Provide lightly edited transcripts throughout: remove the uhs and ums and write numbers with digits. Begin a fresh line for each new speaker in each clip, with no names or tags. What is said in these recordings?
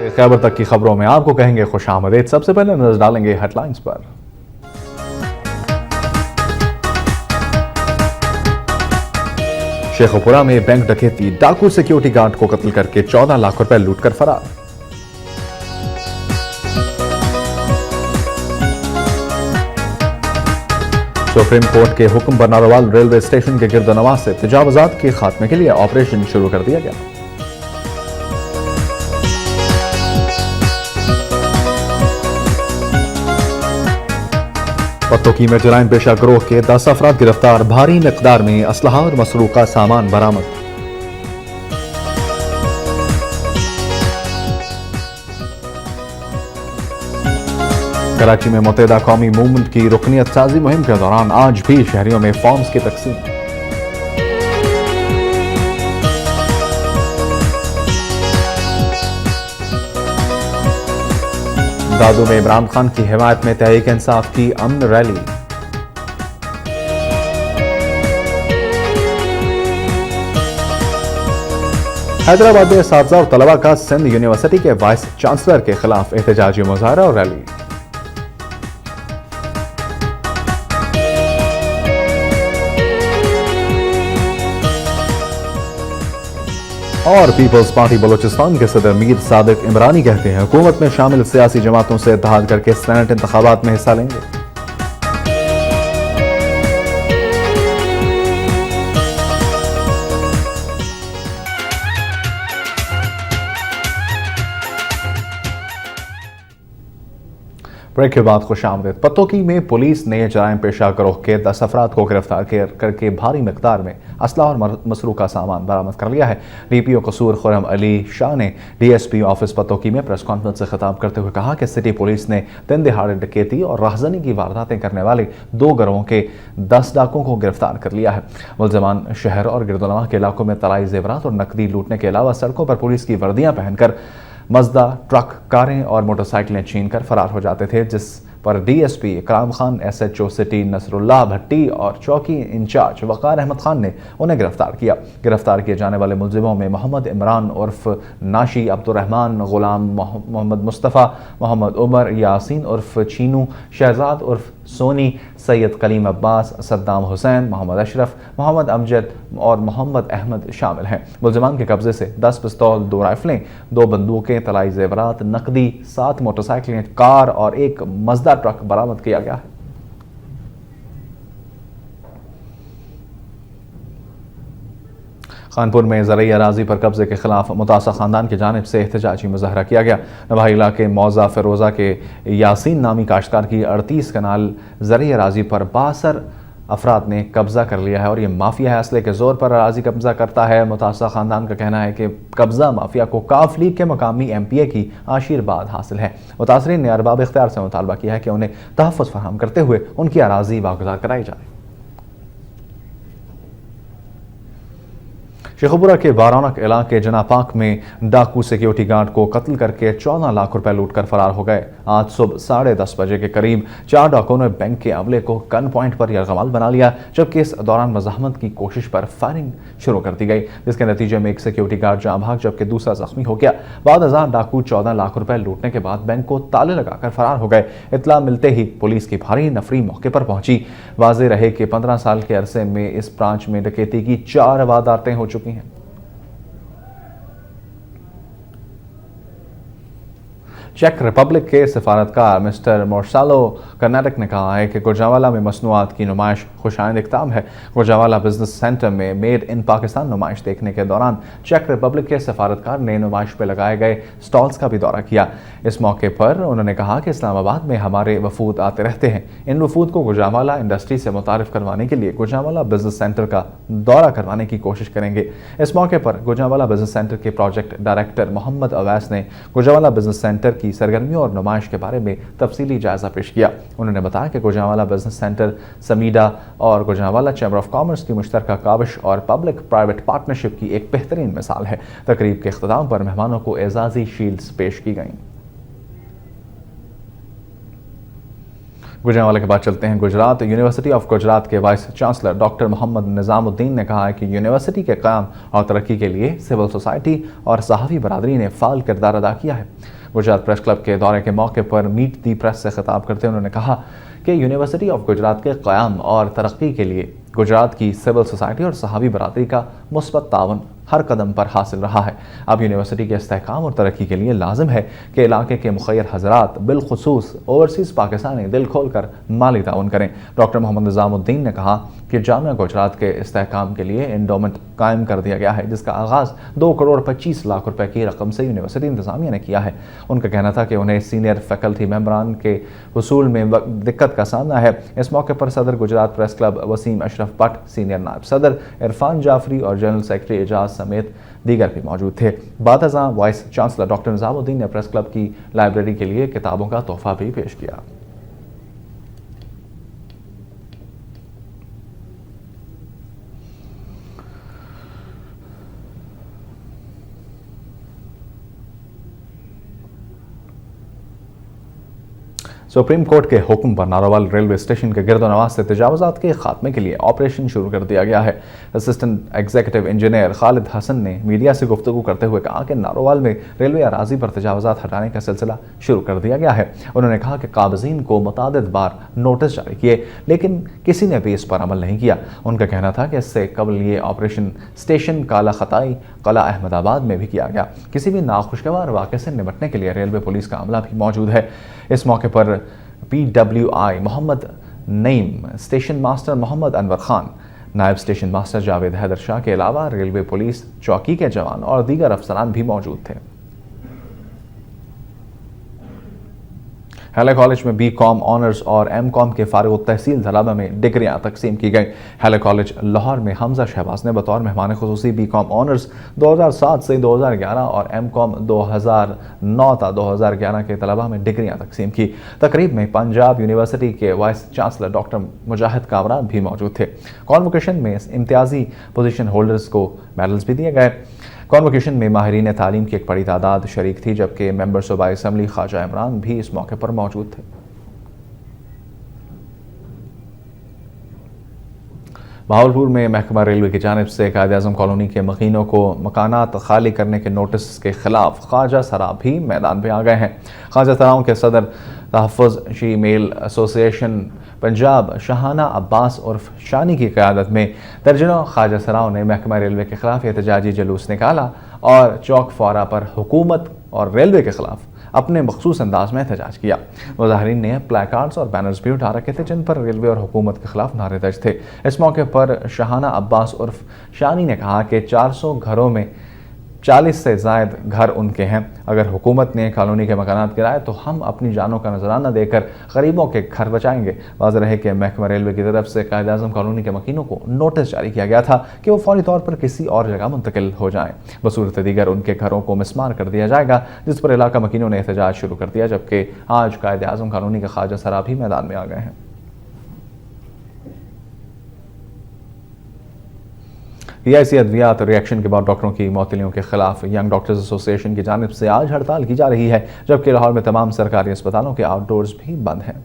खैबर तक की खबरों में आपको कहेंगे खुश आमदीद। सबसे पहले नजर डालेंगे हेडलाइंस पर। शेखोपुरा में बैंक डकैती, डाकू सिक्योरिटी गार्ड को कत्ल करके 14 लाख रुपए लूटकर फरार। सुप्रीम कोर्ट के हुक्म पर नारोवाल रेलवे स्टेशन के गिरदोनवा से तजावुजात के खात्मे के लिए ऑपरेशन शुरू कर दिया गया। पत्तोकी में जराइम पेशा गिरोह के 10 अफराद गिरफ्तार, भारी मिकदार में असलहा और मसरूका सामान बरामद। कराची में मुत्तहिदा कौमी मूवमेंट की रुकनियत साजी मुहिम के दौरान आज भी शहरियों में फॉर्म्स की तकसीम। दादू में इमरान खान की हिमायत में तहरीक इंसाफ की अमन रैली। हैदराबाद में साथीजा और तलबा का सिंध यूनिवर्सिटी के वाइस चांसलर के खिलाफ एहतजाजी मुजाहरा और रैली। और पीपल्स पार्टी बलूचिस्तान के सदर मीर सादिक इमरानी कहते हैं हुकूमत में शामिल सियासी जमातों से इत्तेहाद करके सेनेट इंतखाबात में हिस्सा लेंगे। ब्रेक के बाद खुश आमदीद। पत्तोकी में पुलिस ने जराइम पेशा गिरोह के 10 अफराद को गिरफ्तार करके भारी मिकदार में असला और मसरूका सामान बरामद कर लिया है। डीपीओ कसूर खुर्रम अली शाह ने डीएसपी ऑफिस पत्तोकी में प्रेस कॉन्फ्रेंस से खिताब करते हुए कहा कि सिटी पुलिस ने दिन दिहाड़े डकैती और राहजनी की वारदातें करने वाले 2 गिरोहों के 10 डाकुओं को गिरफ्तार कर लिया है। मुलजमान शहर और गिरदोनवा के इलाकों में तलाई जेवरात और नकदी लूटने के अलावा सड़कों पर पुलिस की वर्दियां पहनकर मजदा, ट्रक, कारें और मोटरसाइकिलें छीनकर फरार हो जाते थे, जिस पर डीएसपी इकराम खान, एसएचओ सिटी नसरुल्लाह भट्टी और चौकी इंचार्ज वकार अहमद खान ने उन्हें गिरफ्तार किया। गिरफ्तार किए जाने वाले मुलजिमों में मोहम्मद इमरान उर्फ नाशी, अब्दुर्रहमान, गुलाम मोहम्मद मुस्तफ़ा, मोहम्मद उमर, यासीन उर्फ चीनू, शहजाद उर्फ सोनी, सैयद कलीम अब्बास, सद्दाम हुसैन, मोहम्मद अशरफ, मोहम्मद अमजद और मोहम्मद अहमद शामिल हैं। मुलजिमान के कब्जे से 10 पिस्तौल, 2 राइफलें, 2 बंदूकें, तलाई जेवरात, नकदी, 7 मोटरसाइकिलें, कार और एक मजदा ट्रक बरामद किया गया है। खानपुर में ज़रई अराजी पर कब्जे के खिलाफ मुतासर खानदान की जानिब से एहतजाजी मुजाहरा किया गया। नवाही इलाके मौजा फिरोजा के यासीन नामी काश्तकार की 38 कनाल ज़रई अराजी पर 62 अफराद ने कब्जा कर लिया है और ये माफिया है असले के जोर पर अराजी कब्जा करता है। मुतासर खानदान का कहना है कि कब्जा माफिया को काफ लीग के मकामी एमपीए की आशीर्वाद हासिल है। मुतासरीन ने अरबाब इख्तियार से मुतालबा किया है कि उन्हें तहफ़्फ़ुज़ फराहम करते हुए उनकी अराजी वागुज़ार कराई जाए। शेखोपुरा के बारानक इलाके जनापाक में डाकू सिक्योरिटी गार्ड को कत्ल करके 14 लाख रुपए लूटकर फरार हो गए। आज सुबह 10:30 बजे के करीब 4 डाकुओं ने बैंक के अमले को गन पॉइंट पर यरगमाल बना लिया, जबकि इस दौरान मज़ाहमत की कोशिश पर फायरिंग शुरू कर दी गई, जिसके नतीजे में एक सिक्योरिटी गार्ड जाँ भाग जबकि दूसरा जख्मी हो गया। बाद हजार डाकू 14 लाख रुपए लूटने के बाद बैंक को ताले लगाकर फरार हो गए। इत्तला मिलते ही पुलिस की भारी नफरी मौके पर पहुंची। वाज़ेह रहे कि 15 साल के अरसे में इस ब्रांच में डकैती की 4 वारदातें हो चुकी हैं। चेक रिपब्लिक के सफारतकार मिस्टर मोर्सालो कर्नाटक ने कहा है कि गुजरावाला में मसनूआत की नुमाइश खुशाइंद इक़दाम है। गुजरावाला बिजनेस सेंटर में मेड इन पाकिस्तान नुमाइश देखने के दौरान चेक रिपब्लिक के सफारतकार ने नुमाइश पर लगाए गए स्टॉल्स का भी दौरा किया। इस मौके पर उन्होंने कहा कि इस्लामाबाद में हमारे वफूद आते रहते हैं। इन वफूद को गुजरावाला इंडस्ट्री से मुतारिफ करवाने के लिए गुजरावाला बिजनेस सेंटर का दौरा करवाने की कोशिश करेंगे। इस मौके पर गुजरावाला बिजनेस सेंटर के प्रोजेक्ट डायरेक्टर मोहम्मद अवैस ने गुजरावाला बिजनेस सेंटर की सरगर्मियों और नुमाइश के बारे में तफसीली जायजा पेश किया। उन्होंने बताया कि गुजरावाला बिजनेस सेंटर समीडा और गुजरावाला चैम्बर ऑफ कॉमर्स की मुश्तरका काविश और पब्लिक प्राइवेट पार्टनरशिप की एक बेहतरीन मिसाल है। तकरीब के इख्तिताम पर मेहमानों को एजाजी शील्ड्स पेश की गईं। गुजरांवाला के बाद चलते हैं गुजरात। यूनिवर्सिटी ऑफ गुजरात के vice chancellor doctor Mohammad Nizamuddin ने कहा है कि यूनिवर्सिटी के क़याम और तरक्की के लिए सिविल सोसाइटी और सहाफ़ी बरादरी ने फ़ाल किरदार अदा किया है। गुजरात प्रेस क्लब के दौरे के मौके पर मीट दी प्रेस से खिताब करते हुए उन्होंने कहा कि यूनिवर्सिटी ऑफ गुजरात के क़याम और तरक्की के लिए गुजरात की सिविल सोसाइटी और सहाफ़ी बरादरी का मुस्बत ताउन हर कदम पर हासिल रहा है। अब यूनिवर्सिटी के इस्तेहकाम और तरक्की के लिए लाजिम है कि इलाके के मुखय्यर हज़रात बिलखुसूस ओवरसीज़ पाकिस्तानी दिल खोल कर माली ताउन करें। डॉक्टर मोहम्मद निज़ामुद्दीन ने कहा कि जामिया गुजरात के इस्तेहकाम के लिए एंडोमेंट कायम कर दिया गया है, जिसका आगाज़ 2 करोड़ 25 लाख रुपए की रकम से यूनिवर्सिटी इंतज़ामिया ने किया है। उनका कहना था कि उन्हें सीनियर फैकल्टी मेंबरान के वसूल में दिक्कत का सामना है। इस मौके पर सदर Gujrat press club Waseem Ashraf Bhatt, senior नायब सदर इरफान जाफरी और जनरल सेक्रेटरी एजाज समेत दीगर भी मौजूद थे। बादअज़ां वाइस चांसलर डॉक्टर निज़ामुद्दीन ने प्रेस क्लब की लाइब्रेरी के लिए किताबों का तोहफा भी पेश किया। सुप्रीम कोर्ट के हुक्म पर नारोवाल रेलवे स्टेशन के गिरदोनवाज से तजावुज़ात के खात्मे के लिए ऑपरेशन शुरू कर दिया गया है। Assistant executive engineer Khalid Hasan ने मीडिया से गुफ्तगू करते हुए कहा कि नारोवाल में रेलवे अराजी पर तजावुज़ात हटाने का सिलसिला शुरू कर दिया गया है। उन्होंने कहा कि काबिज़ीन को मुतादिद बार नोटिस जारी किए, लेकिन किसी ने भी इस पर अमल नहीं किया। उनका कहना था कि इससे कबल ये ऑपरेशन स्टेशन काला खताई कला अहमदाबाद में भी किया गया। किसी भी नाखुशगवार वाक़े से निपटने के लिए रेलवे पुलिस का अमला भी मौजूद है। इस मौके पर PWI Mohammad Naeem, station master Mohammad Anwar Khan, नायब स्टेशन मास्टर जावेद हैदर शाह के अलावा रेलवे पुलिस चौकी के जवान और दीगर अफसरान भी मौजूद थे। हैले कॉलेज में BCom ऑनर्स और MCom के फारिग तहसील तलबा में डिग्रियां तकसीम की गई। हैले कॉलेज लाहौर में हमजा शहबाज ने बतौर मेहमान खुसूसी BCom ऑनर्स 2007 से 2011 और MCom 2009 था 2011 के तलबा में डिग्रियां तकसीम की। तकरीब में पंजाब यूनिवर्सिटी के वाइस चांसलर डॉक्टर मुजाहिद कामरान भी मौजूद थे। कॉन्वोकेशन में इम्तियाजी पोजीशन होल्डर्स को मेडल्स भी दिए गए। कॉन्वोकेशन में माहिरीन तालीम की एक बड़ी तादाद शरीक थी, जबकि मेंबर सूबाई असम्बली ख्वाजा इमरान भी इस मौके पर मौजूद थे। बहावलपुर में महकमा रेलवे की जानिब से कायद-ए-आज़म कॉलोनी के मकीनों को मकानात खाली करने के नोटिस के खिलाफ ख्वाजा सरा भी मैदान में आ गए हैं। ख्वाजा सराओं के सदर तहफ़्फ़ुज़ she male association Punjab Shahana Abbas उर्फ शानी की क़यादत में दर्जनों ख्वाजा सराओं ने महकमा रेलवे के खिलाफ एहतजाजी जुलूस निकाला और चौक फौरा पर हुकूमत और रेलवे के खिलाफ अपने मखसूस अंदाज में एहतजाज किया। मुज़ाहिरीन ने प्लेकार्ड्स और बैनर्स भी उठा रखे थे, जिन पर रेलवे और हुकूमत के खिलाफ नारे दर्ज थे। इस मौके पर शाहाना अब्बास उर्फ शानी ने कहा कि 400 घरों में 40 से ज़ायद घर उनके हैं। अगर हुकूमत ने कॉलोनी के मकानात गिराए तो हम अपनी जानों का नजराना देकर गरीबों के घर बचाएंगे। वाज़ेह रहे कि महकमा रेलवे की तरफ से कायद-ए-आज़म कॉलोनी के मकीनों को नोटिस जारी किया गया था कि वो फौरी तौर पर किसी और जगह मुंतकिल हो जाएं। बसूरत दीगर उनके घरों को मिसमार कर दिया जाएगा, जिस पर इलाका मकीनों ने एहतजाज शुरू कर दिया, जबकि आज कायद-ए-आज़म कॉलोनी के ख्वाजा सरा भी मैदान में आ गए हैं। PIC अद्वियात रिएक्शन के बाद डॉक्टरों की मौतलियों के खिलाफ यंग डॉक्टर्स एसोसिएशन की जानिब से आज हड़ताल की जा रही है, जबकि लाहौर में तमाम सरकारी अस्पतालों के आउटडोर्स भी बंद हैं।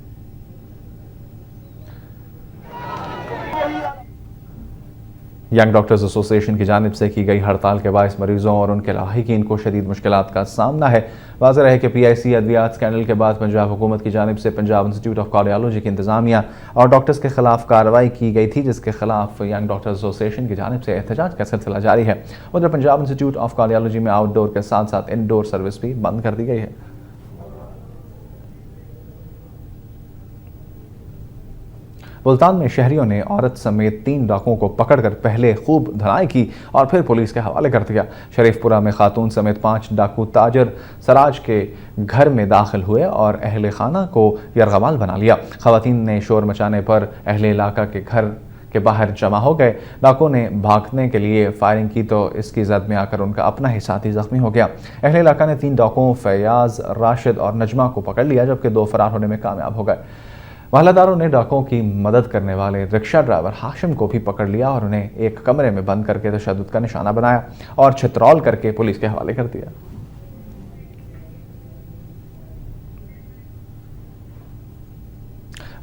यंग डॉक्टर्स एसोसिएशन की जानिब से की गई हड़ताल के बायस मरीजों और उनके लाहिकीन को शदीद मुश्किलात का सामना है। वाज़ेह रहे कि PIC अद्वियात स्कैंडल के बाद पंजाब हुकूमत की जानिब से पंजाब इंस्टीट्यूट ऑफ कार्डियोलॉजी की इंतजामिया और डॉक्टर्स के खिलाफ कार्रवाई की गई थी, जिसके खिलाफ यंग डॉक्टर्स एसोसिएशन की जानिब से एहतजाज का सिलसिला जारी है। उधर पंजाब इंस्टीट्यूट ऑफ कार्डियोलॉजी में आउटडोर के साथ साथ इनडोर सर्विस भी बंद कर दी गई है। मुल्तान में शहरियों ने औरत समेत 3 डाकुओं को पकड़कर पहले खूब धुनाई की और फिर पुलिस के हवाले कर दिया। शरीफपुरा में खातून समेत 5 डाकू ताजर सराज के घर में दाखिल हुए और अहले खाना को यरगमाल बना लिया। खवातीन ने शोर मचाने पर अहले इलाका के घर के बाहर जमा हो गए। डाकुओं ने भागने के लिए फायरिंग की तो इसकी जद में आकर उनका अपना ही साथी जख्मी हो गया। अहले इलाका ने 3 डाकुओं फैयाज, राशिद और नजमा को पकड़ लिया, जबकि 2 फरार होने में कामयाब हो गए। महल्लादारों ने डाकुओं की मदद करने वाले रिक्शा ड्राइवर हाशिम को भी पकड़ लिया और उन्हें एक कमरे में बंद करके तशद्दुद का निशाना बनाया और छितरौल करके पुलिस के हवाले कर दिया।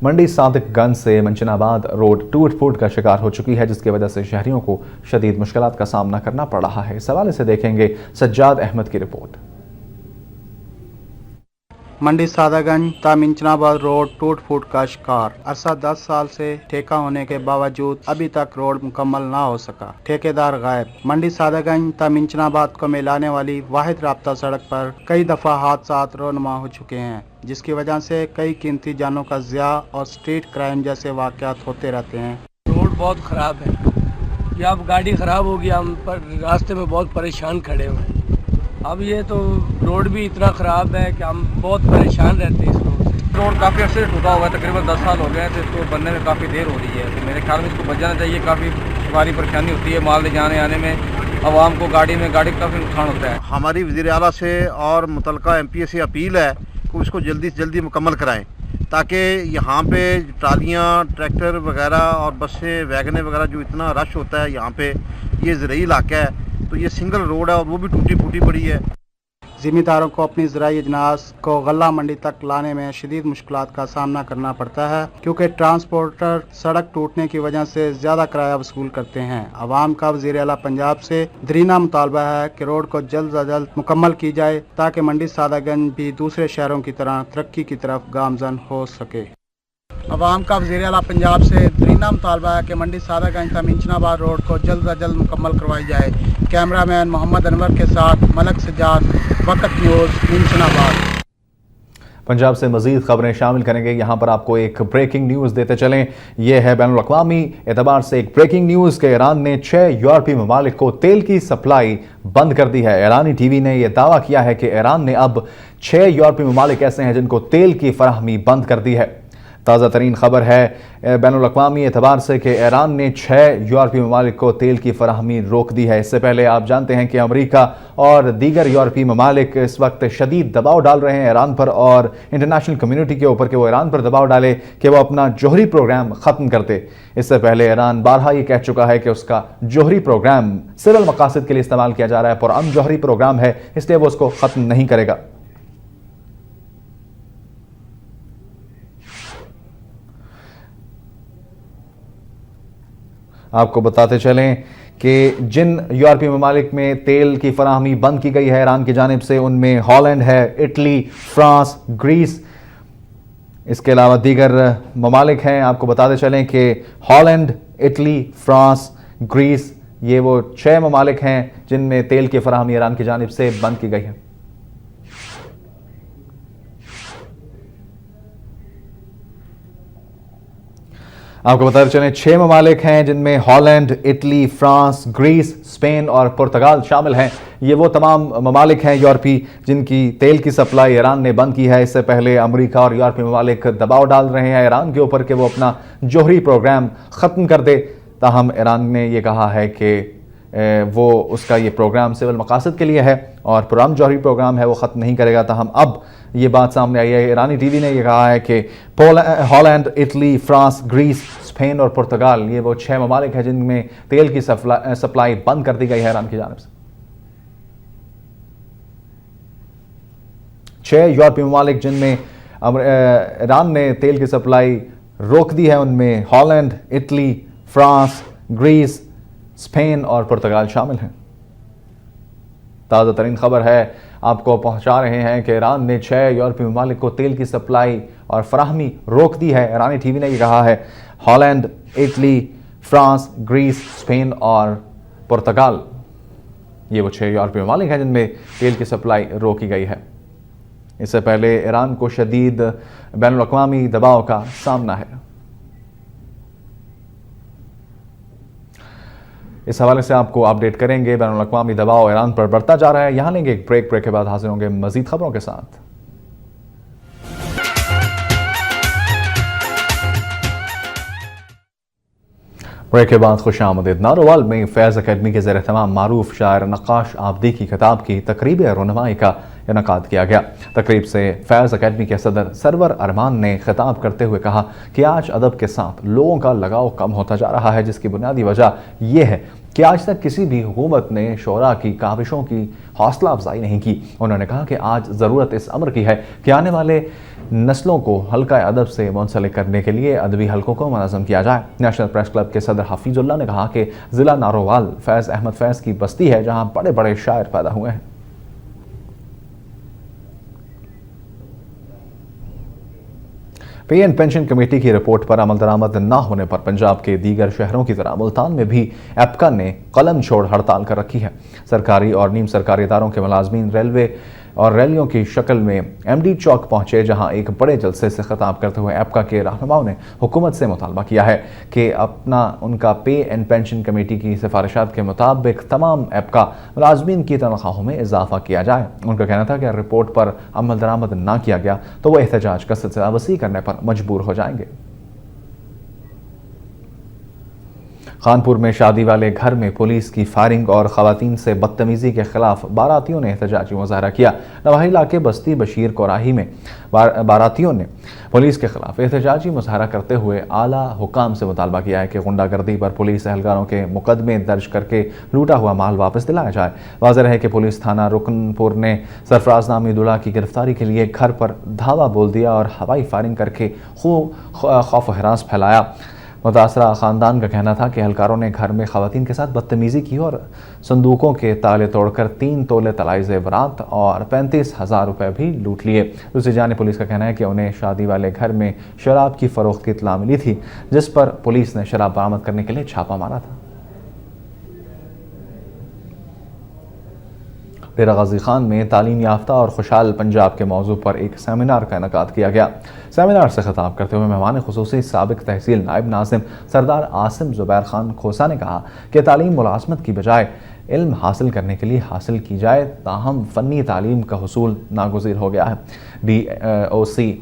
मंडी सादिकगंज से मंचनाबाद रोड टूट फूट का शिकार हो चुकी है, जिसकी वजह से शहरियों को शदीद मुश्किलात का सामना करना पड़ रहा है। इस हवाले से देखेंगे सज्जाद अहमद की रिपोर्ट।
मंडी सादागंज तामिंचनाबाद रोड टूट फूट का शिकार। अरसा 10 साल से ठेका होने के बावजूद अभी तक रोड मुकम्मल ना हो सका। ठेकेदार गायब। मंडी सादागंज तामिंचनाबाद को मिलाने वाली वाहिद राब्ता सड़क पर कई दफा हादसात रोनुमा हो चुके हैं, जिसकी वजह से कई कीमती जानों का ज़िया और स्ट्रीट क्राइम जैसे वाक़यात होते रहते हैं।
रोड बहुत ख़राब है, या अब गाड़ी ख़राब होगी, हम पर रास्ते में बहुत परेशान खड़े हुए हैं। अब ये तो रोड भी इतना ख़राब है कि हम बहुत परेशान रहते हैं इस रोड से।
रोड काफ़ी अर्से से टूटा हुआ है, तकरीबन 10 साल हो गए हैं, तो इसको बनने में काफ़ी देर हो रही है। तो मेरे ख्याल में इसको बच जाना चाहिए। काफ़ी भारी परेशानी होती है माल ले जाने आने में, आवाम को गाड़ी में काफ़ी नुकसान होता है।
हमारी वज़ीर आला से और मुतलका एमपीए से अपील है कि उसको जल्दी से जल्दी मुकम्मल कराएं, ताकि यहाँ पे ट्रालियाँ, ट्रैक्टर वगैरह और बसें, वैगनें वगैरह जो इतना रश होता है यहाँ पे, ये ज़राई इलाका है, तो ये सिंगल रोड है और वो भी टूटी फूटी पड़ी है।
ज़िम्मेदारों को अपनी ज़राई अजनास को गल्ला मंडी तक लाने में शदीद मुश्किलात का सामना करना पड़ता है, क्योंकि ट्रांसपोर्टर सड़क टूटने की वजह से ज़्यादा किराया वसूल करते हैं। आवाम का वज़ीर आला पंजाब से दरीना मुतालबा है कि रोड को जल्द अज जल्द मुकम्मल की जाए, ताकि मंडी सादागंज भी दूसरे शहरों की तरह तरक्की की तरफ गामजन हो सके। आवाम का वज़ीर आला पंजाब से दरीना मुतालबा है कि मंडी सादागंज तामिंचनाबाद रोड को जल्द अज जल्द मुकम्मल करवाई जाए। कैमरामैन मोहम्मद अनवर के साथ मलक सज्जाद, वक्त न्यूज़, मंचनाबाद।
पंजाब से मज़ीद खबरें शामिल करेंगे। यहाँ पर आपको एक ब्रेकिंग न्यूज़ देते चलें। यह है बैनुल अक़वामी एतबार से एक ब्रेकिंग न्यूज़ के ईरान ने 6 यूरोपीय ममालिक को तेल की सप्लाई बंद कर दी है। ईरानी टीवी ने यह दावा किया है कि ईरान ने अब 6 यूरोपीय ममालिक ऐसे हैं जिनको तेल की फराहमी बंद कर दी है। ताज़ा तरीन खबर है बैनुल अक़वामी एतबार से कि ईरान ने 6 यूरोपीय ममालिक को तेल की फराहमी रोक दी है। इससे पहले आप जानते हैं कि अमेरिका और दीगर यूरोपीय ममालिक इस वक्त शदीद दबाव डाल रहे हैं ईरान पर और इंटरनेशनल कम्युनिटी के ऊपर कि वो ईरान पर दबाव डाले कि वो अपना जोहरी प्रोग्राम ख़त्म कर दे। इससे पहले ईरान बारहा ये कह चुका है कि उसका जोहरी प्रोग्राम सिविल मकासद के लिए इस्तेमाल किया जा रहा है, पुरअमन जोहरी प्रोग्राम है, इसलिए वो उसको ख़त्म नहीं करेगा। आपको बताते चलें कि जिन यूरोपीय ममालिक में तेल की फराहमी बंद की गई है ईरान की जानिब से, उनमें हॉलैंड है, इटली, फ्रांस, ग्रीस, इसके अलावा दीगर ममालिक हैं। आपको बताते चलें कि हॉलैंड, इटली, फ्रांस, ग्रीस, ये वो 6 ममालिक हैं जिनमें तेल की फराहमी ईरान की जानिब से बंद की गई है। आपको बताते चलें 6 ममालिक हैं जिनमें Holland, Italy, France, Greece, Spain और पुर्तगाल शामिल हैं। ये वो तमाम ममालिक हैं यूरोपी जिनकी तेल की सप्लाई ईरान ने बंद की है। इससे पहले अमेरिका और यूरोपीय ममालिक दबाव डाल रहे हैं ईरान के ऊपर कि वो अपना जोहरी प्रोग्राम ख़त्म कर दे। ताहम ईरान ने यह कहा है कि वो उसका ये प्रोग्राम सिविल मकासद के लिए है और पुरअमन जोहरी प्रोग्राम है, वो ख़त्म नहीं करेगा। ताहम अब ये बात सामने आई है, ईरानी टीवी ने यह कहा है कि Holland, Italy, France, Greece, Spain और पुर्तगाल, ये वो 6 ममालिक हैं जिनमें तेल की सप्लाई बंद कर दी गई है ईरान की जानिब से। 6 यूरोपीय ममालिक जिनमें ईरान ने तेल की सप्लाई रोक दी है, उनमें Holland, Italy, France, Greece, Spain और पुर्तगाल शामिल हैं। ताज़ा तरीन खबर है आपको पहुंचा रहे हैं कि ईरान ने 6 यूरोपीय ममालिक को तेल की सप्लाई और फराहमी रोक दी है। ईरानी टीवी ने यह कहा है Holland, Italy, France, Greece, Spain और पुर्तगाल, ये वो 6 यूरोपीय ममालिक हैं जिनमें तेल की सप्लाई रोकी गई है। इससे पहले ईरान को शदीद बैनुल अक़वामी दबाव का सामना है। इस हवाले से आपको अपडेट करेंगे। बैनुल अक़वामी दबाव ईरान पर बढ़ता जा रहा है। यहाँ लेंगे एक ब्रेक के बाद हाजिर होंगे मजीद खबरों के साथ। ब्रेक के बाद खुश आमदीद। नारोवाल में फैज़ अकेडमी के ज़ेर एहतमाम मारूफ शायर नक्काश आबदी की किताब की तकरीब रौनमाई का इनकाद किया गया। तकरीब से फैज़ अकेडमी के सदर सरवर अरमान ने खिताब करते हुए कहा कि आज अदब के साथ लोगों का लगाव कम होता जा रहा है, जिसकी बुनियादी वजह यह है कि आज तक किसी भी हुकूमत ने शोरा की काविशों की हौसला अफजाई नहीं की। उन्होंने कहा कि आज ज़रूरत इस अमर की है कि आने वाले नस्लों को हल्का अदब से मुंसलिक करने के लिए अदबी हलकों को मुनज़्ज़म किया जाए। नेशनल प्रेस क्लब के सदर हफीजुल्लाह ने कहा कि ज़िला नारोवाल फैज़ अहमद फैज़ की बस्ती है जहां बड़े बड़े शायर पैदा हुए हैं। पे एंड पेंशन कमेटी की रिपोर्ट पर अमल दरामद न होने पर पंजाब के दीगर शहरों की तरह मुल्तान में भी एप्का ने कलम छोड़ हड़ताल कर रखी है। सरकारी और नीम सरकारी इदारों के मुलाजमीन रेलवे और रैलियों की शक्ल में एमडी चौक पहुंचे, जहां एक बड़े जलसे से खिताब करते हुए एप्का के रहनुमाओं ने हुकूमत से मुतालबा किया है कि उनका पे एंड पेंशन कमेटी की सिफारिशात के मुताबिक तमाम एप्का मुलाजमीन की तनख्वाहों में इजाफा किया जाए। उनका कहना था कि अगर रिपोर्ट पर अमल दरामद न किया गया तो वो एहतजाज का सिलसिला वसी करने पर मजबूर हो जाएंगे। खानपुर में शादी वाले घर में पुलिस की फायरिंग और खवातीन से बदतमीजी के खिलाफ बारातियों ने एहतजाजी मुजाहरा किया। नवाही इलाके बस्ती बशीर कोराही में बारातियों ने पुलिस के खिलाफ एहतजाजी मुजाहरा करते हुए आला हुकाम से मुतालबा किया है कि गुंडागर्दी पर पुलिस एहलकारों के मुकदमे दर्ज करके लूटा हुआ माल वापस दिलाया जाए। वाज़ेह है कि पुलिस थाना रुकनपुर ने सरफराज नामी दूल्हा की गिरफ्तारी के लिए घर पर धावा बोल दिया और हवाई फायरिंग करके खौफ हरास फैलाया। मुतासरा ख़ानदान का कहना था कि एहलकारों ने घर में ख़वातीन के साथ बदतमीज़ी की और संदूकों के ताले तोड़कर 3 तोले तलाई ज़ेवरात और 35,000 रुपये भी लूट लिए। दूसरी जानिब पुलिस का कहना है कि उन्हें शादी वाले घर में शराब की फ़रोख्त की इत्तला मिली थी, जिस पर पुलिस ने शराब बरामद करने के लिए छापा मारा था। डेरा गाजी खान में तालीम याफ्ता और खुशहाल पंजाब के मौजू पर एक सेमिनार का इनेकाद किया गया। सेमिनार से खिताब करते हुए मेहमान खुसूसी साबिक तहसील नायब नाज़िम सरदार आसिम ज़ुबैर खान खोसा ने कहा कि तालीम मुलाज़मत की बजाय इल्म हासिल करने के लिए हासिल की जाए, ताहम फ़नी तालीम का हुसूल नागुज़ीर हो गया है। DOC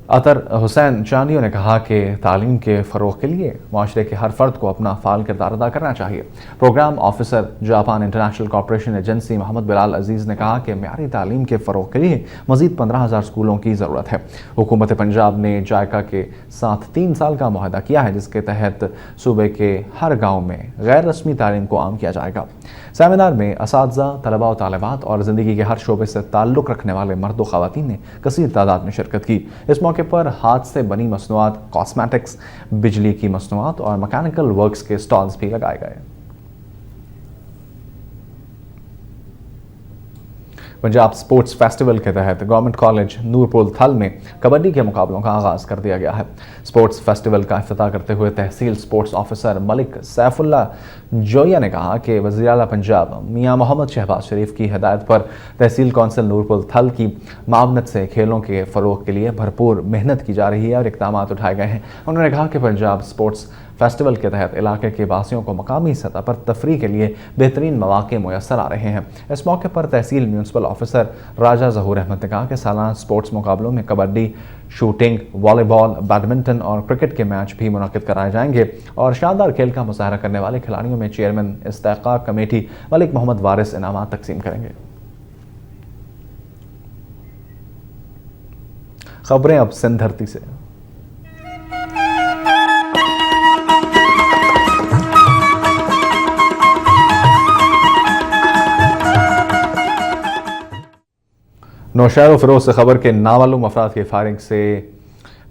अतर हुसैन चांदियों ने कहा कि तालीम के फ़रोग़ के लिए माशरे के हर फ़र्द को अपना फ़ाल किरदार अदा करना चाहिए। Programme officer Japan international corporation agency Mohammad Bilal Aziz ने कहा कि म्यारी तालीम के फ़रोग़ के लिए मज़ीद 15,000 स्कूलों की ज़रूरत है। हुकूमत पंजाब ने जायका के साथ 3 साल का मुआहदा किया है, जिसके तहत सूबे के हर गाँव में गैर रस्मी तालीम को आम किया जाएगा। सेमिनार में असातिज़ा, तलबा व तालिबात और ज़िंदगी के हर शोबे से ताल्लुक़ रखने वाले मर्द व ख़वातीन ने कसीर तादाद में शिरकत की। इस मौके पर हाथ से बनी मसनूआत, कॉस्मेटिक्स, बिजली की मसनूआत और मैकेनिकल वर्क्स के स्टॉल्स भी लगाए गए। पंजाब स्पोर्ट्स फेस्टिवल के तहत गवर्नमेंट कॉलेज नूरपुर थल में कबड्डी के मुकाबलों का आगाज़ कर दिया गया है। स्पोर्ट्स फेस्टिवल का इफ्तिताह करते हुए तहसील स्पोर्ट्स ऑफिसर मलिक सैफुल्ला जोया ने कहा कि वज़ीर आला पंजाब मियां मोहम्मद शहबाज शरीफ की हिदायत पर तहसील कौंसिल नूरपुर थल की मावनत से खेलों के फ़रोग़ के लिए भरपूर मेहनत की जा रही है और इक़दाम उठाए गए हैं। उन्होंने कहा कि पंजाब स्पोर्ट्स फेस्टिवल के तहत इलाके के वासियों को मकामी सतह पर तफरीह के लिए बेहतरीन मौक़े मुयस्सर आ रहे हैं। इस मौके पर तहसील म्यूनसिपल ऑफिसर राजा ज़हूर अहमद ने कहा कि सालाना स्पोर्ट्स मुकाबलों में कबड्डी, शूटिंग, वॉलीबॉल, बैडमिंटन और क्रिकेट के मैच भी मुनक़िद कराए जाएंगे और शानदार खेल का मुज़ाहरा करने वाले खिलाड़ियों में चेयरमैन इस्तेहक़ाक़ कमेटी मलिक मोहम्मद वारिस इनामात तकसीम करेंगे। खबरें अब सिंध धरती से। नौशहर फिरोज से खबर के नामालूम अफराद की फायरिंग से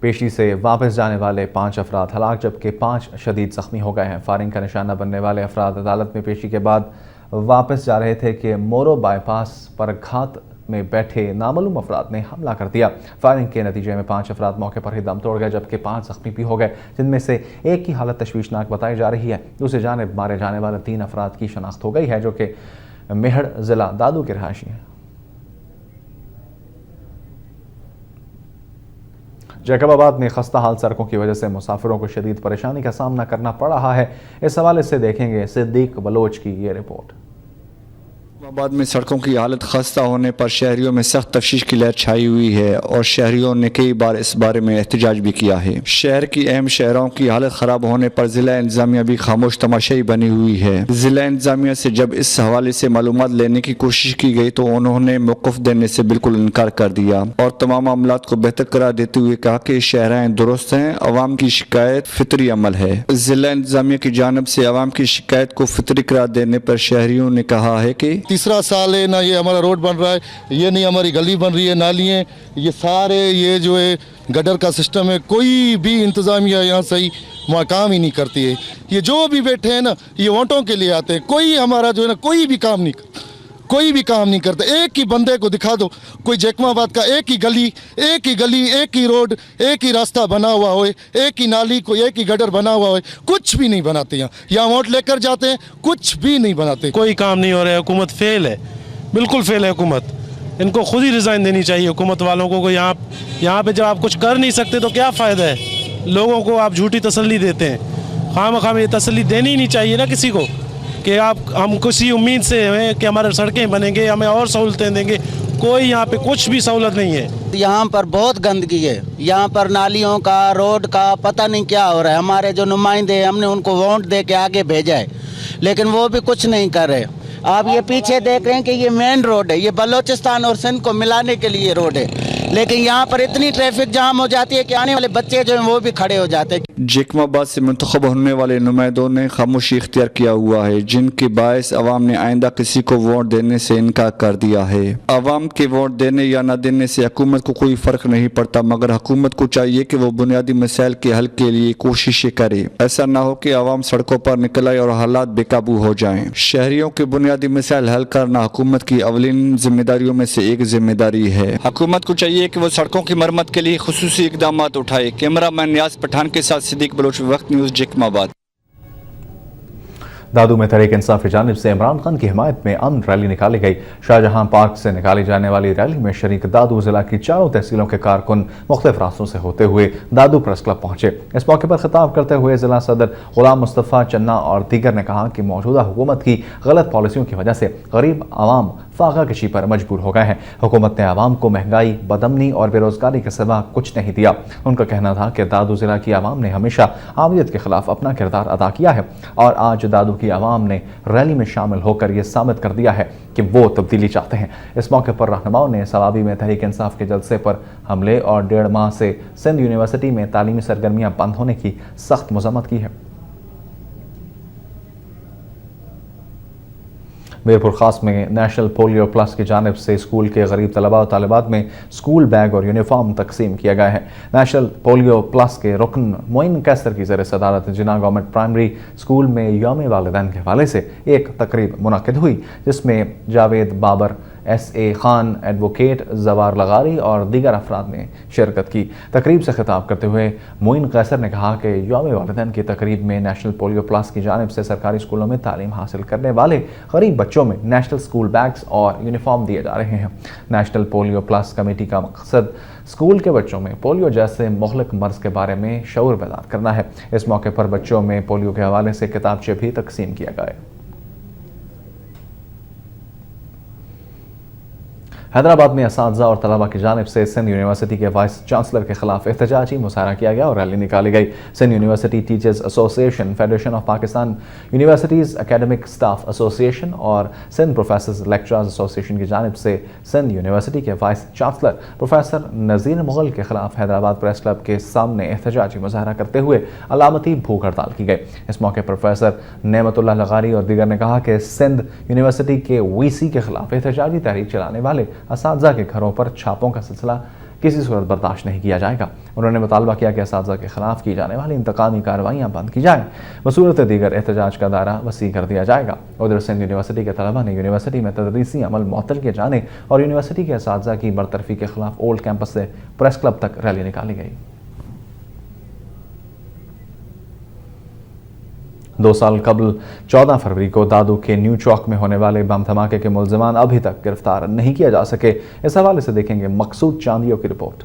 पेशी से वापस जाने वाले 5 अफराद हलाक जबकि 5 शदीद ज़ख्मी हो गए हैं। फायरिंग का निशाना बनने वाले अफराद अदालत में पेशी के बाद वापस जा रहे थे कि मोरो बाईपास पर घात में बैठे नामालूम अफराद ने हमला कर दिया। फायरिंग के नतीजे में 5 अफराद मौके पर ही दम तोड़ गए जबकि 5 ज़ख्मी भी हो गए, जिनमें से एक की हालत तशवीशनाक बताई जा रही है। दूसरी जानिब मारे जाने वाले 3 अफराद की शनाख्त हो गई है जो कि मेहड़ ज़िला दादू के रहायशी हैं। जैकबाबाद में खस्ता हाल सड़कों की वजह से मुसाफिरों को शदीद परेशानी का सामना करना पड़ रहा है। इस हवाले से देखेंगे सिद्दीक बलोच की ये रिपोर्ट।
जैकबाबाद में सड़कों की हालत खस्ता होने पर शहरियों में सख्त तफ्शीश की लहर छाई हुई है और शहरियों ने कई बार इस बारे में एहतजाज भी किया है। शहर की अहम शहरों की हालत खराब होने पर जिला इंतजामिया भी खामोश तमाशाई बनी हुई है। जिला इंतजामिया से जब इस हवाले से मालूमात लेने की कोशिश की गई तो उन्होंने मौक़िफ़ देने से बिल्कुल इनकार कर दिया और तमाम मामलात को बेहतर करार देते हुए कहा कि शहरें दुरुस्त हैं, अवाम की शिकायत फितरी अमल है। जिला इंतजामिया की जानिब से अवाम की शिकायत को फितरी करार देने पर शहरियों ने कहा है कि
तीसरा साल है ना ये हमारा रोड बन रहा है, ये नहीं हमारी गली बन रही है, नाली है, ये सारे ये जो है गटर का सिस्टम है, कोई भी इंतज़ामिया यहाँ सही वहाँ काम ही नहीं करती है। ये जो भी बैठे हैं ना ये वोटों के लिए आते हैं, कोई हमारा जो है ना कोई भी काम नहीं करता। एक ही बंदे को दिखा दो कोई जैकमाबाद का एक ही गली, एक ही रोड, एक ही रास्ता बना हुआ हो, एक ही नाली, कोई एक ही गटर बना हुआ हो, कुछ भी नहीं बनाते। यहाँ वोट लेकर जाते हैं, कुछ भी नहीं बनाते।
कोई काम नहीं हो रहा है, हुकूमत फेल है, बिल्कुल फेल है हुकूमत। इनको खुद ही रिज़ाइन देनी चाहिए हुकूमत वालों को। यहाँ पे जब आप कुछ कर नहीं सकते तो क्या फ़ायदा है? लोगों को आप झूठी तसल्ली देते हैं। खाम ये तसल्ली देनी ही नहीं चाहिए ना किसी को कि हम किसी उम्मीद से हैं कि हमारे सड़कें बनेंगे, हमें और सहूलतें देंगे। कोई यहाँ पे कुछ भी सहूलत नहीं है।
यहाँ पर बहुत गंदगी है, यहाँ पर नालियों का, रोड का पता नहीं क्या हो रहा है। हमारे जो नुमाइंदे हैं हमने उनको वोट दे के आगे भेजा है, लेकिन वो भी कुछ नहीं कर रहे। आप ये पीछे देख रहे हैं कि ये मेन रोड है, ये बलोचिस्तान और सिंध को मिलाने के लिए रोड है, लेकिन यहाँ पर इतनी ट्रैफिक जाम हो जाती है कि आने वाले बच्चे जो हैं वो भी खड़े हो जाते हैं।
जैकमाबाद से मुंतखब होने वाले नुमाइंदों ने खामोशी इख्तियार किया हुआ है, जिनके बायस अवाम ने आइंदा किसी को वोट देने से इनकार कर दिया है। अवाम के वोट देने या न देने से हुकूमत को कोई फ़र्क नहीं पड़ता, मगर हुकूमत को चाहिए कि वो बुनियादी मसाइल के हल के लिए कोशिशें करे। ऐसा ना हो कि अवाम सड़कों पर निकल आए और हालात बेकाबू हो जाएं। शहरियों के बुनियादी मसाइल हल करना हुकूमत की अवलिन जिम्मेदारियों में से एक जिम्मेदारी है। हुकूमत को चाहिए कि वो सड़कों की मरम्मत के लिए खुसूसी इकदाम उठाए। कैमरामैन नियाज पठान के साथ सिद्दीक बलोच, वक्त न्यूज़, जैकमाबाद।
दादू में तहरीक इंसाफ की जानिब से इमरान खान की हिमायत में अमन रैली निकाली गई। शाहजहां पार्क से निकाली जाने वाली रैली में शरीक दादू जिला की चारों तहसीलों के कारकुन मुख्तलिफ रास्तों से होते हुए दादू प्रेस क्लब पहुंचे। इस मौके पर खिताब करते हुए जिला सदर गुलाम मुस्तफ़ा चन्ना और दीगर ने कहा कि मौजूदा हुकूमत की गलत पॉलिसियों की वजह से गरीब आवाम फाका कशी पर मजबूर हो गए हैं। हुकूमत ने आवाम को महंगाई, बदमनी और बेरोजगारी के सिवा कुछ नहीं दिया। उनका कहना था कि दादू जिला की आवाम ने हमेशा आमियत के खिलाफ अपना किरदार अदा किया है और आज दादू की आवाम ने रैली में शामिल होकर यह साबित कर दिया है कि वो तब्दीली चाहते हैं। इस मौके पर रहनुमाओं ने सवाबी में तहरीक इंसाफ के जलसे पर हमले और 1.5 माह से सिंध यूनिवर्सिटी में तालीमी सरगर्मियां बंद होने की सख्त मजम्मत की है। मीरपुर खास में नेशनल पोलियो प्लस की जानिब से स्कूल के गरीब तलबा और तालिबात में स्कूल बैग और यूनिफॉर्म तकसीम किया गया है। नेशनल पोलियो प्लस के रुकन मोइन कैसर की ज़र सदारत जिना गवर्नमेंट प्राइमरी स्कूल में यौम वालिदैन के हवाले से एक तकरीब मुनक़िद हुई, जिसमें जावेद बाबर, S.A. खान, एडवोकेट जवार लगारी और दीगर अफराद ने शिरकत की। तकरीब से खिताब करते हुए मोइन कैसर ने कहा कि यौम वालिदैन की तकरीब में नेशनल पोलियो प्लस की जानिब से सरकारी स्कूलों में तालीम हासिल करने वाले गरीब बच्चों में नेशनल स्कूल बैग्स और यूनिफॉर्म दिए जा रहे हैं। नेशनल पोलियो प्लस कमेटी का मकसद स्कूल के बच्चों में पोलियो जैसे मुहलिक मर्ज के बारे में शऊर बेदार करना है। इस मौके पर बच्चों में पोलियो के हवाले से किताबचे भी तकसीम किया गया। हैदराबाद में असातिज़ा और तलबा की जानिब से सिंध यूनिवर्सिटी के वाइस चांसलर के खिलाफ एहतजाजी मुजाहरा किया गया और रैली निकाली गई। Sindh university teachers association, federation of Pakistan universities academic staff association और सिंध प्रोफेसर्स लेक्चरर्स एसोसिएशन की जानिब से सिंध यूनिवर्सिटी के vice chancellor professor Nazir Mughal के खिलाफ हैदराबाद प्रेस क्लब के सामने एहतजाजी मुजाहरा करते हुए अलामती भूख हड़ताल की गई। इस मौके प्रोफेसर नेमतुल्लाह लगारी और दीगर ने कहा कि सिंध यूनिवर्सिटी के VC के खिलाफ एहतजाजी तहरीक चलाने वाले असातिज़ा के घरों पर छापों का सिलसिला किसी सूरत बर्दाश्त नहीं किया जाएगा। उन्होंने मुतालबा किया कि असातिज़ा के खिलाफ की जाने वाली इंतकामी कार्रवाइयाँ बंद की जाएँ, बसूरत दीगर एहतजाज का दायरा वसी कर दिया जाएगा। उधर सिंध यूनिवर्सिटी के तलबा ने यूनिवर्सिटी में तदरीसी अमल मुअत्तल किए जाने और यूनिवर्सिटी के असातिज़ा की बरतरफी के खिलाफ ओल्ड कैंपस से प्रेस क्लब तक रैली निकाली गई। 2 साल कबल 14 फरवरी को दादू के न्यू चौक में होने वाले बम धमाके के मुल्ज़िमान अभी तक गिरफ्तार नहीं किया जा सके। इस हवाले से देखेंगे मकसूद चांदियों की रिपोर्ट।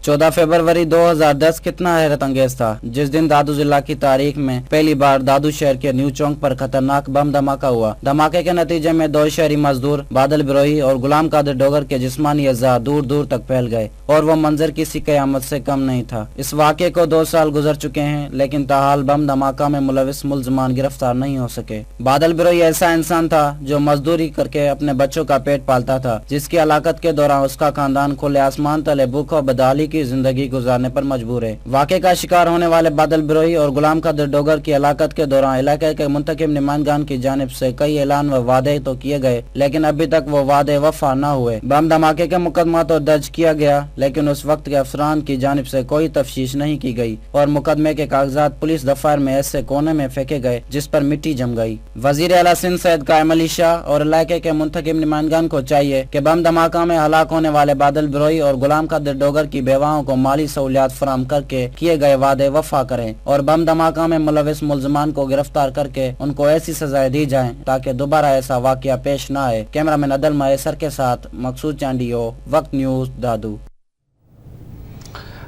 14 फरवरी 2010 कितना हैरत अंगेज था, जिस दिन दादू जिला की तारीख में पहली बार दादू शहर के न्यू चौक पर खतरनाक बम धमाका हुआ। धमाके के नतीजे में 2 शहरी मजदूर बादल बिरोही और गुलाम कादिर डोगर के जिस्मानी अज़ा दूर दूर तक फैल गए और वो मंजर किसी कयामत से कम नहीं था। इस वाक़े को 2 साल गुजर चुके हैं, लेकिन ताहाल बम धमाका में मुलविस मुल्ज़मान गिरफ्तार नहीं हो सके। बादल बिरोही ऐसा इंसान था जो मजदूरी करके अपने बच्चों का पेट पालता था, जिसकी हलाकत के दौरान उसका खानदान खुले आसमान तले भूख और बदहाली की जिंदगी गुजारने पर मजबूर है। वाक़े का शिकार होने वाले बादल बिरोही और गुलाम कादिर डोगर की हलाकत के दौरान इलाके के मुंतखब नुमाइंदगान की जानिब से कई ऐलान व वादे तो किए गए, लेकिन अभी तक वो वादे वफा न हुए। बम धमाके का मुकदमा तो दर्ज किया गया, लेकिन उस वक्त के अफसरान की जानिब से कोई तफ्तीश नहीं की गई और मुकदमे के कागजात पुलिस दफ्तर में ऐसे कोने में फेंके गए जिस पर मिट्टी जम गई। वजीर आला सिंध सैयद कायम अली शाह और इलाके के मुंतखब नुमाइंदगान को चाहिए कि बम धमाका में हलाक होने वाले बादल बिरोही और गुलाम कादिर डोगर की बेवाओं को माली सहूलियात फराहम करके किए गए वादे वफा करें और बम धमाका में मुलविस मुल्ज़मान को गिरफ्तार करके उनको ऐसी सजाएं दी जाएं ताकि दोबारा ऐसा वाकया पेश न आए। कैमरामैन अदल मयसर के साथ मकसूद चांडियो, वक्त न्यूज़, दादू।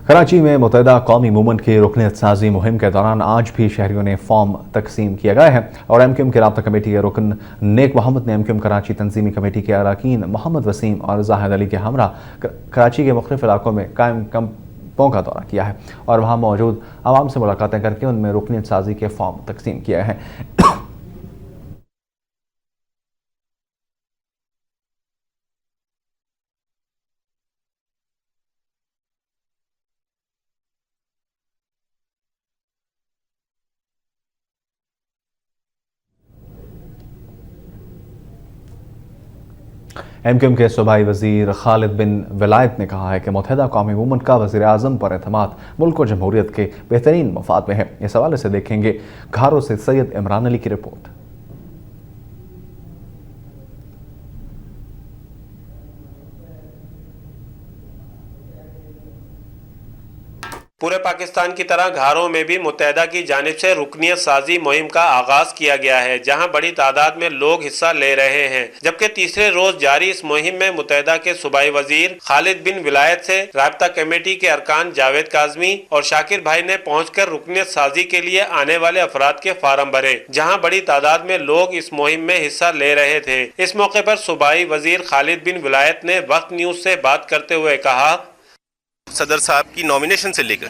कराची में मुत्तहिदा कौमी मूवमेंट की रुकनियत साजी मुहिम के दौरान आज भी शहरियों ने फॉर्म तकसीम किए गए हैं और MQM की राब्ता कमेटी के रुकन नेक मोहम्मद ने MQM कराची तंजीमी कमेटी के अरकान मोहम्मद वसीम और जाहिद अली के हमरा कराची के मुख्तलिफ इलाकों में कायम कैंपों का दौरा किया है और वहाँ मौजूद आवाम से मुलाकातें करके उनमें रुकनियत साजी के फॉर्म तकसीम किए हैं। MQM के सूबाई वजीर खालिद बिन विलायत ने कहा है कि मुत्तहिदा कौमी मूवमेंट का वज़ीर आज़म पर एतमाद मुल्क और जमहूरियत के बेहतरीन मफाद में है। इस हवाले से देखेंगे घारों से सैयद इमरान अली की रिपोर्ट।
पूरे पाकिस्तान की तरह घारों में भी मुत्तहिदा की जानिब से रुकनियत साजी मुहिम का आगाज किया गया है, जहां बड़ी तादाद में लोग हिस्सा ले रहे हैं। जबकि तीसरे रोज जारी इस मुहिम में मुत्तहिदा के सूबाई वजीर खालिद बिन विलायत से राब्ता कमेटी के अरकान जावेद काज़मी और शाकिर भाई ने पहुंचकर रुकनियत साजी के लिए आने वाले अफराद के फार्म भरे, जहां बड़ी तादाद में लोग इस मुहिम में हिस्सा ले रहे थे। इस मौके पर सूबाई वजीर खालिद बिन विलायत ने वक्त न्यूज से बात करते हुए कहा,
सदर साहब की नॉमिनेशन से लेकर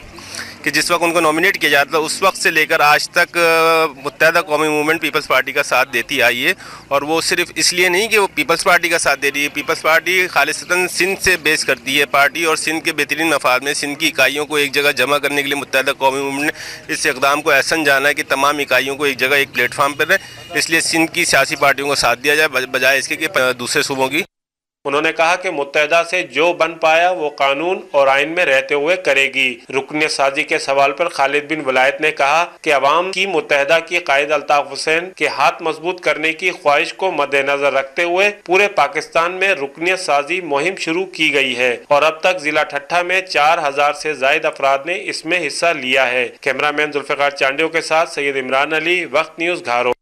कि जिस वक्त उनको नॉमिनेट किया जाता था उस वक्त से लेकर आज तक मुत्तहिदा कौमी मूवमेंट पीपल्स पार्टी का साथ देती आई है। और वो सिर्फ इसलिए नहीं कि वो पीपल्स पार्टी का साथ दे रही है, पीपल्स पार्टी खालिसतन सिंध से बेस करती है पार्टी और सिंध के बेहतरीन मफाद में सिंध की इकाइयों को एक जगह जमा करने के लिए मुत्तहिदा कौमी मूवमेंट ने इस इक़दाम को ऐसा जाना है कि तमाम इकाइयों को एक जगह एक प्लेटफार्म पर रहे, इसलिए सिंध की सियासी पार्टियों को साथ दिया जाए बजाय इसके कि दूसरे सूबों की।
उन्होंने कहा कि मुत्तहिदा से जो बन पाया वो कानून और आइन में रहते हुए करेगी। रुकनियत साजी के सवाल पर खालिद बिन विलायत ने कहा कि अवाम की मुत्तहिदा की कायद अल्ताफ हुसैन के हाथ मजबूत करने की ख्वाहिश को मद्देनजर रखते हुए पूरे पाकिस्तान में रुकनियत साजी मुहिम शुरू की गई है और अब तक जिला ठट्ठा में 4000 से जायद अफराद ने इसमें हिस्सा लिया है। कैमरामैन जुल्फिकार चांडियो के साथ सैयद इमरान अली, वक्त न्यूज़, घारो।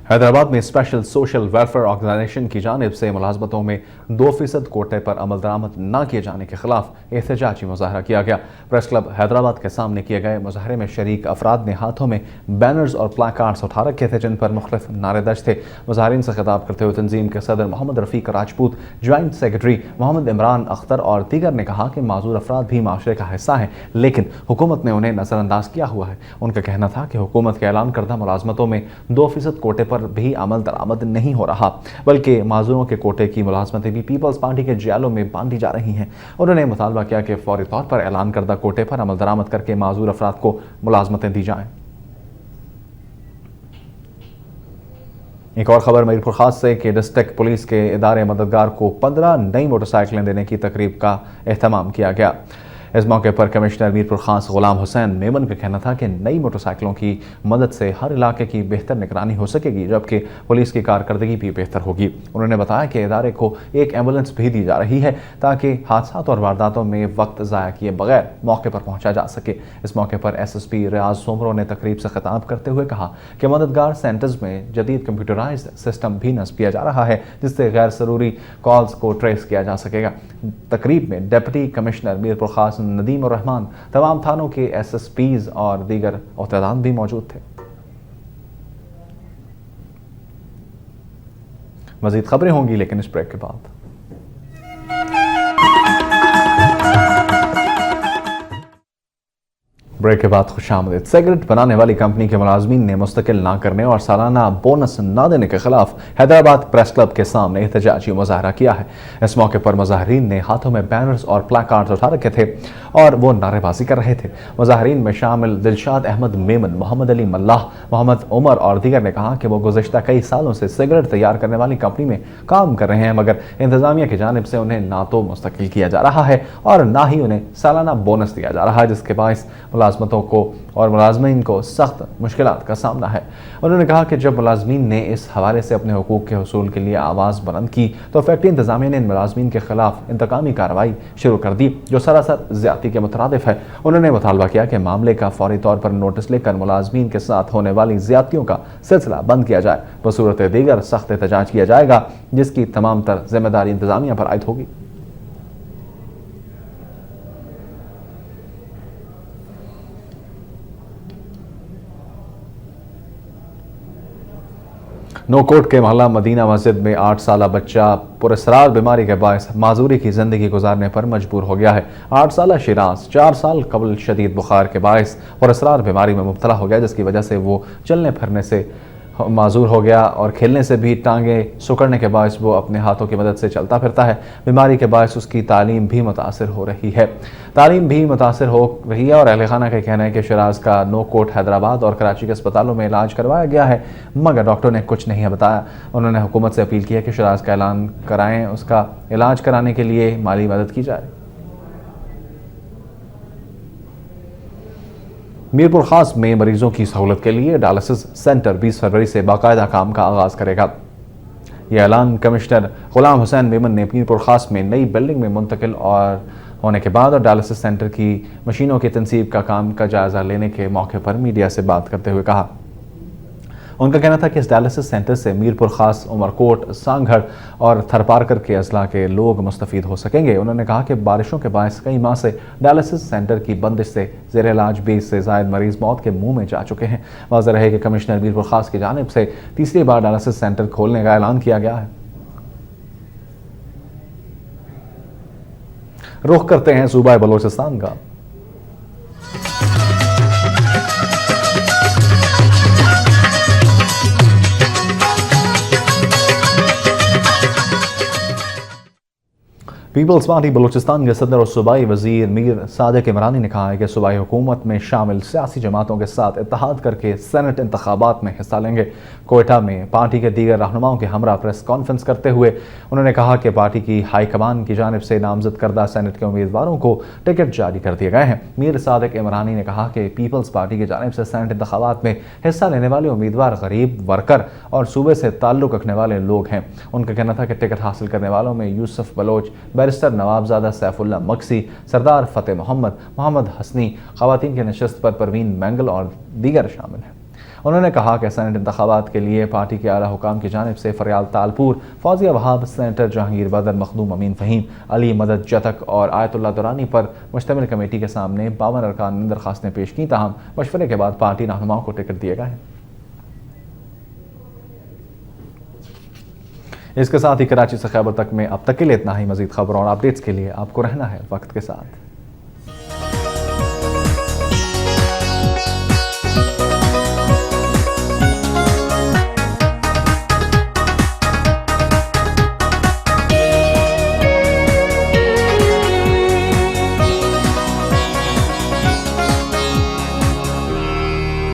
हैदराबाद में स्पेशल सोशल वेलफेयर ऑर्गेनाइजेशन की जानिब से मुलाजमतों में 2% कोटे पर अमल दरामद न किए जाने के खिलाफ एहतजाजी मुजाहरा किया गया। प्रेस क्लब हैदराबाद के सामने किए गए मुजाहरे में शरीक अफराद ने हाथों में बैनर्स और प्लाकार्ड्स उठा रखे थे जिन पर मुख्तलिफ नारे दर्ज थे। मुजाहरीन से खिताब करते हुए तंजीम के सदर मोहम्मद रफ़ीक राजपूत, ज्वाइंट सेक्रेटरी मोहम्मद इमरान अख्तर और दीगर ने कहा कि माजूर अफराद भी माशरे का हिस्सा हैं, लेकिन हुकूमत ने उन्हें नज़रअंदाज किया हुआ है। उनका कहना था कि हुकूमत के ऐलान करदा मुलाजमतों में 2% कोटे पर भी अमल दरामद नहीं हो रहा, बल्कि माजूरों के कोटे की मुलाजमतें भी पीपल्स पार्टी के जेलों में बांटी जा रही हैं। उन्होंने मुतालबा किया कि फौरी तौर पर ऐलान करदा कोटे पर अमल दरामद करके माजूर अफराद को मुलाजमतें दी जाएं। एक और खबर मीरपुर खास से कि डिस्ट्रिक्ट पुलिस के इदारे मददगार को 15 नई मोटरसाइकिलें देने की तकरीब का एहतमाम किया गया। इस मौके पर कमिश्नर मीरपुर खास गुलाम हुसैन मेमन का कहना था कि नई मोटरसाइकिलों की मदद से हर इलाके की बेहतर निगरानी हो सकेगी, जबकि पुलिस की कारकर्दगी भी बेहतर होगी। उन्होंने बताया कि इदारे को एक एम्बुलेंस भी दी जा रही है ताकि हादसात और वारदातों में वक्त ज़ाया किए बगैर मौके पर पहुंचा जा सके। इस मौके पर SSP रियाज सोमरो ने तकरीब से खिताब करते हुए कहा कि मददगार सेंटर्स में जदीद कंप्यूटराइज्ड सिस्टम भी नस्ब किया जा रहा है, जिससे गैर ज़रूरी कॉल्स को ट्रेस किया जा सकेगा। तकरीब में डिप्टी कमिश्नर मीरपुर खास नदीम उर रहमान, तमाम थानों के SSPs और दीगर अहदेदार भी मौजूद थे। मज़ीद खबरें होंगी लेकिन इस ब्रेक के बाद। ब्रेक के बाद खुशामदीद। सिगरेट बनाने वाली कंपनी के मुलाजमीन ने मुस्तकिल ना करने और सालाना बोनस ना देने के खिलाफ हैदराबाद प्रेस क्लब के सामने एहतजाजी मुजाहरा किया है। इस मौके पर मुजाहरीन ने हाथों में बैनर्स और प्लाकार्ड्स उठा रखे थे और वो नारेबाजी कर रहे थे। मुजाहरीन में शामिल दिलशाद अहमद मेमन, मोहम्मद अली मल्लाह, मोहम्मद उमर और दीगर ने कहा कि वो गुज़िश्ता कई सालों से सिगरेट तैयार करने वाली कंपनी में काम कर रहे हैं, मगर इंतजामिया की जानिब से उन्हें ना तो मुस्तकिल किया जा रहा है और ना ही उन्हें सालाना बोनस दिया जा रहा है, जिसके बायस मुलाजमतों को और मुलाजमीन को सख्त मुश्किलात का सामना है। उन्होंने कहा कि जब मुलाजमीन ने इस हवाले से अपने हुकूक के हुसूल के लिए आवाज़ बुलंद की तो फैक्ट्री इंतजामिया ने इन मुलाजमीन के खिलाफ इंतकामी कार्रवाई शुरू कर दी, जो सरासर ज़्यादती के मुतरादिफ है। उन्होंने मुतालबा किया कि मामले का फौरी तौर पर नोटिस लेकर मुलाजमीन के साथ होने वाली ज़्यादतियों का सिलसिला बंद किया जाए। बसूरत दीगर सख्त एहतजाज किया जाएगा, जिसकी तमाम तर जिम्मेदारी इंतजामिया पर आयद होगी। नोकोट के मोहल्ला मदीना मस्जिद में 8 साला बच्चा पुरस्रार बीमारी के बायस माजूरी की ज़िंदगी गुजारने पर मजबूर हो गया है। 8 साला शिराज 4 साल कबल शदीद बुखार के बायस पुरस्रार बीमारी में मुब्तला हो गया, जिसकी वजह से वो चलने फिरने से माजूर हो गया और खेलने से भी टांगें सुकड़ने के बायस वो अपने हाथों की मदद से चलता फिरता है। बीमारी के बायस उसकी तालीम भी मुतासर हो रही है और अहल खाना का कहना है कि शिराज का नोकोट, हैदराबाद और कराची के अस्पतालों में इलाज करवाया गया है, मगर डॉक्टर ने कुछ नहीं बताया। उन्होंने हुकूमत से अपील की है कि शिराज का ऐलान कराएं, उसका इलाज कराने के लिए माली मदद की जाए। मीरपुर खास में मरीजों की सहूलत के लिए डायलिसिस सेंटर 20 फरवरी से बाकायदा काम का आगाज़ करेगा। यह ऐलान कमिश्नर गुलाम हुसैन मेमन ने मीरपुर खास में नई बिल्डिंग में मुंतकिल और होने के बाद और डायलिसिस सेंटर की मशीनों की तनसीब का काम का जायज़ा लेने के मौके पर मीडिया से बात करते हुए कहा। उनका कहना था कि इस डायलिसिस सेंटर से मीरपुर खास, उमरकोट, सांगढ़ और थरपारकर के अजला के लोग मुस्तफ़ीद हो सकेंगे। उन्होंने कहा कि बारिशों के बायस कई माह से डायलिसिस सेंटर की बंदिश से ज़ेर इलाज 20 से ज़ायद मरीज मौत के मुंह में जा चुके हैं। वाज़ेह रहे कि कमिश्नर मीरपुर खास की जानिब से तीसरी बार डायलिसिस सेंटर खोलने का ऐलान किया गया है। रुख करते हैं सूबा बलोचिस्तान का। पीपल्स पार्टी बलूचिस्तान के सदर और सूबाई वजीर मीर सादिक इमरानी ने कहा है कि सूबाई हुकूमत में शामिल सियासी जमातों के साथ इत्तेहाद करके सेनेट इंतखाबात में हिस्सा लेंगे। कोयटा में पार्टी के दीगर रहनुमाओं के हमरा प्रेस कॉन्फ्रेंस करते हुए उन्होंने कहा कि पार्टी की हाई कमान की जानिब से नामजद करदा सेनेट के उम्मीदवारों को टिकट जारी कर दिए गए हैं। मीर सादिक इमरानी ने कहा कि पीपल्स पार्टी की जानिब से सेनेट इंतखाबात में हिस्सा लेने वाले उम्मीदवार गरीब, वर्कर और सूबे से ताल्लुक़ रखने वाले लोग हैं। उनका कहना था कि टिकट हासिल करने वालों में यूसुफ बलोच, बैरिस्टर नवाबजादा सैफुल्ला मक्सी, सरदार फतेह मोहम्मद, मोहम्मद हसनी, खवातीन के नशस्त पर परवीन मैंगल और दीगर शामिल हैं। उन्होंने कहा कि सेनेट इंतखाबात के लिए पार्टी के आला हुकाम की जानिब से फरियाल तालपुर, फौजिया वहाब, सेनेटर जहांगीर बदर, मखदूम अमीन फ़हीम, अली मदद जतक और आयतुल्ला दुरानी पर मुश्तमिल कमेटी के सामने 52 अरकान ने दरखास्तें पेश की। ताहम मशवरे के बाद पार्टी रहनुमाओं को टिकट दिए गए हैं। इसके साथ ही कराची से खैबर तक में अब तक के लिए इतना ही। मजीद खबरों और अपडेट्स के लिए आपको रहना है वक्त के साथ।